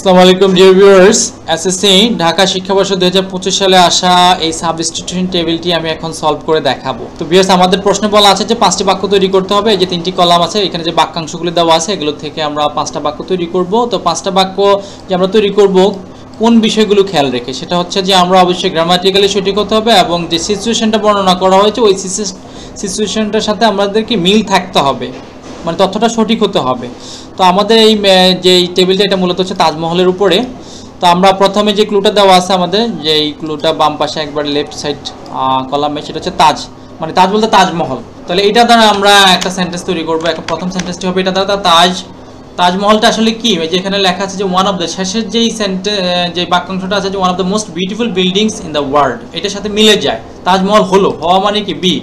আসসালামু আলাইকুম dear viewers, SSC Dhaka শিক্ষাবর্ষ 2025 সালে আসা এই সাবস্টিটিউশন টেবিলটি আমি এখন সলভ করে দেখাবো। তো ভিউয়ার্স, আমাদের প্রশ্নে বলা আছে যে 5টি বাক্য তৈরি করতে হবে। এই যে 3টি কলাম আছে, এখানে যে বাক্যাংশগুলো দেওয়া আছে এগুলো থেকে আমরা 5টা বাক্য তৈরি করব। তো 5টা বাক্য যে আমরা তৈরি করব কোন বিষয়গুলো খেয়াল রেখে, সেটা হচ্ছে যে আমরা অবশ্যই গ্রামাটিক্যালি সঠিক হতে হবে এবং যে সিচুয়েশনটা বর্ণনা করা হয়েছে ওই সিচুয়েশনটার সাথে আমাদেরকে মিল থাকতে হবে, মানে তথ্যটা সঠিক হতে হবে। তো আমাদের এই যে টেবিলটা এটা মূলত হচ্ছে তাজমহলের উপরে। তো আমরা প্রথমে যে ক্লুটা দেওয়া আছে আমাদের, যে এই ক্লুটা বাম পাশে একবার লেফট সাইড কলামে, সেটা হচ্ছে তাজ, মানে তাজ বলতে তাজমহল। তাহলে এটা দ্বারা আমরা একটা সেন্টেন্স তৈরি করবো। একটা প্রথম সেন্টেন্সটি হবে এটা দ্বারা তাজমহলটা আসলে কি, যেখানে লেখা আছে যে ওয়ান অফ দ্য, শেষের যেই যে বাক্যাংশটা আছে যে one of the most beautiful buildings in the world, এটার সাথে মিলে যায়। তাজমহল হলো, হওয়া মানে কি বি।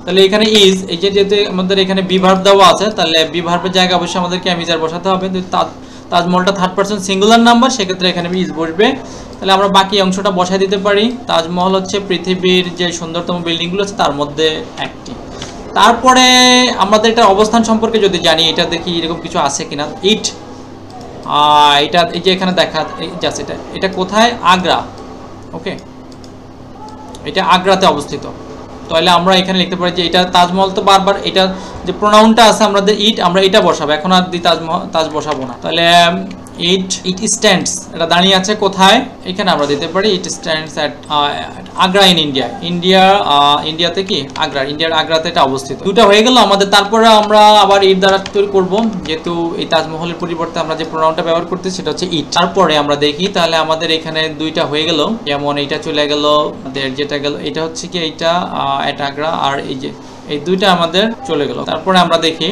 তাহলে এখানে ইজ, এই যে যেহেতু আমাদের এখানে বি ভার্ব দেওয়া আছে, তাহলে বি ভার্বের জায়গায় অবশ্যই আমাদেরকে এমিজার বসাতে হবে। তাজমহলটা থার্ড পারসন সিঙ্গুলার নাম্বার, সেক্ষেত্রে এখানে ইজ বসবে। তাহলে আমরা বাকি অংশটা বসাই দিতে পারি। তাজমহল হচ্ছে পৃথিবীর যে সুন্দরতম বিল্ডিংগুলো আছে তার মধ্যে একটি। তারপরে আমাদের এটা অবস্থান সম্পর্কে যদি জানি, এটা দেখি এরকম কিছু আছে কিনা। এটা এই যে এখানে দেখা যাচ্ছে, এটা কোথায়, আগ্রা। ওকে, এটা আগ্রাতে অবস্থিত। তাহলে আমরা এখানে লিখতে পারি যে এটা তাজমহল, তো বারবার এটা যে প্রোনাউনটা আছে আমাদের আমরা এটা বসাবো, এখন আর তাজ বসাবো না। তাহলে ইট স্ট্যান্ডস, এটা দাঁড়িয়ে আছে কোথায়, এখানে আমরা দিতে পারি it stands at Agra in India. ইন্ডিয়াতে কি আগ্রা, ইন্ডিয়ার আগ্রাতে এটা অবস্থিত। দুটো হয়ে গেল আমাদের। তারপরে আমরা আবার ইট দ্বারা তৈরি করবো, যেহেতু এই তাজমহলের পরিবর্তে আমরা যে প্রোনাউনটা ব্যবহার করতে সেটা হচ্ছে ইট। তারপরে আমরা দেখি, তাহলে আমাদের এখানে দুইটা হয়ে গেল, যেমন এইটা চলে গেল আমাদের, যেটা গেল এটা হচ্ছে কি এইটা এট আগ্রা, আর এই যে এই দুইটা আমাদের চলে গেল। তারপরে আমরা দেখি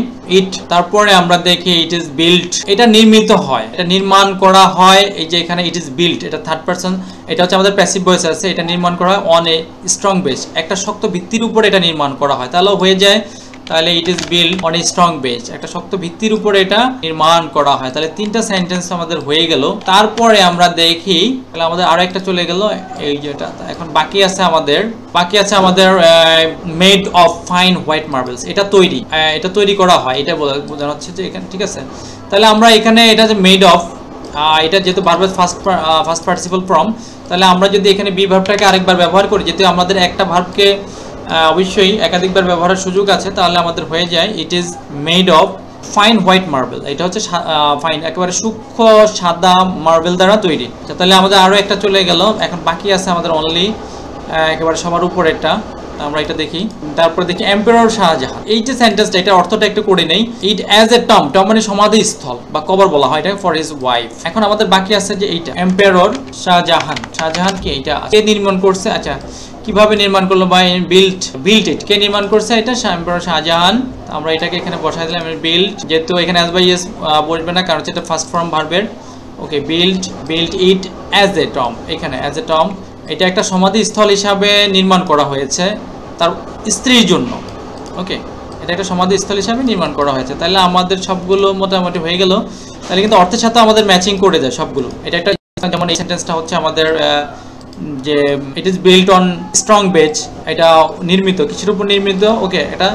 তারপরে আমরা দেখি ইট ইজ বিল্ট, এটা নির্মিত হয়, এটা নির্মাণ করা হয়। এই যে এখানে ইট ইজ বিল্ট, এটা থার্ড পারসন, এটা হচ্ছে আমাদের প্যাসিভ ভয়েস আছে, এটা নির্মাণ করা হয় অন এ স্ট্রং বেস, একটা শক্ত ভিত্তির উপর এটা নির্মাণ করা হয়। তাহলে হয়ে যায়, তাহলে it is built on a strong base, একটা শক্ত ভিত্তির উপরে এটা নির্মাণ করা হয়। তাহলে 3টা সেন্টেন্স আমাদের হয়ে গেল। তারপরে আমরা দেখি, তাহলে আমাদের আরো একটা চলে গেল, এই যেটা এখন বাকি আছে আমাদের made of fine white marbles, এটা তৈরি করা হয়, এটা বোঝানো হচ্ছে যে এখানে, ঠিক আছে। তাহলে আমরা এখানে এটা যে মেড অফ, এটা যেহেতু ভার্বের ফার্স্ট পার্টিসিপল ফর্ম, তাহলে আমরা যদি এখানে বি ভার্বটাকে আরেকবার ব্যবহার করি, যেহেতু আমাদের একটা ভার্বকে অবশ্যই একাধিকবার ব্যবহারের সুযোগ আছে, তাহলে আমাদের হয়ে যায় it is made of fine white marble, এটা হচ্ছে ফাইন একেবারে সূক্ষ্ম সাদা মার্বেল দ্বারা তৈরি। তাহলে আমাদের আরও একটা চলে গেল। এখন বাকি আছে আমাদের অনলি একেবারে সবার উপরেরটা, আমরা এটা দেখি। তারপরে দেখি এম্পারার শাহজাহান, এই যে সেন্টেন্সটা, এটা অর্থটা একটু করে নেই। ইট অ্যাজ এ টম মানে সমাধিস্থল বা কবর বলা হয় এটা, ফর হিজ ওয়াইফ। এখন আমাদের বাকি আছে যে এইটা এম্পারার শাহজাহান কি, এটা কে নির্মাণ করছে, আচ্ছা কিভাবে নির্মাণ করলো, বা বিল্ট ইট, কে নির্মাণ করছে, এটা এম্পারার শাহজাহান। আমরা এটাকে এখানে বসাই দিলাম বিল্ট, যেহেতু এখানে অ্যাজ বাই এস বসবে না, কারণ হচ্ছে এটা ফার্স্ট ফর্ম ভার্বের। Okay, built it as a tomb, এখানে অ্যাজ এ টম, এটা একটা সমাধিস্থল হিসাবে নির্মাণ করা হয়েছে তার স্ত্রীর জন্য। ওকে, এটা একটা সমাধিস্থল হিসাবে নির্মাণ করা হয়েছে। তাহলে আমাদের সবগুলো মোটামুটি হয়ে গেল। তাহলে কিন্তু অর্থের সাথে আমাদের ম্যাচিং করে যায় সবগুলো। এটা একটা, যেমন এই সেন্টেন্সটা হচ্ছে আমাদের যে it is built on strong base, এটা নির্মিত কিছুর উপর নির্মিত। ওকে, এটা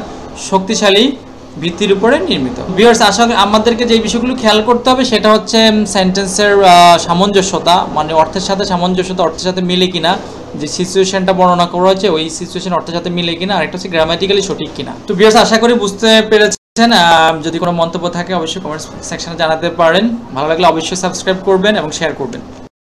শক্তিশালী ভিত্তির উপরে নির্মিত। ভিউয়ার্স, আসলে আমাদেরকে যে বিষয়গুলো খেয়াল করতে হবে সেটা হচ্ছে সেন্টেন্সের সামঞ্জস্যতা, মানে অর্থের সাথে সামঞ্জস্যতা, অর্থের সাথে মিলে কিনা, যে সিচুয়েশনটা বর্ণনা করা হয়েছে ওই সিচুয়েশন অর্থের সাথে মিলে কিনা, আরেকটা হচ্ছে গ্রামাটিক্যালি সঠিক কিনা। তো ভিউয়ার্স, আশা করি বুঝতে পেরেছেন। যদি কোনো মন্তব্য থাকে অবশ্যই কমেন্ট সেকশনে জানাতে পারেন। ভালো লাগলে অবশ্যই সাবস্ক্রাইব করবেন এবং শেয়ার করবেন।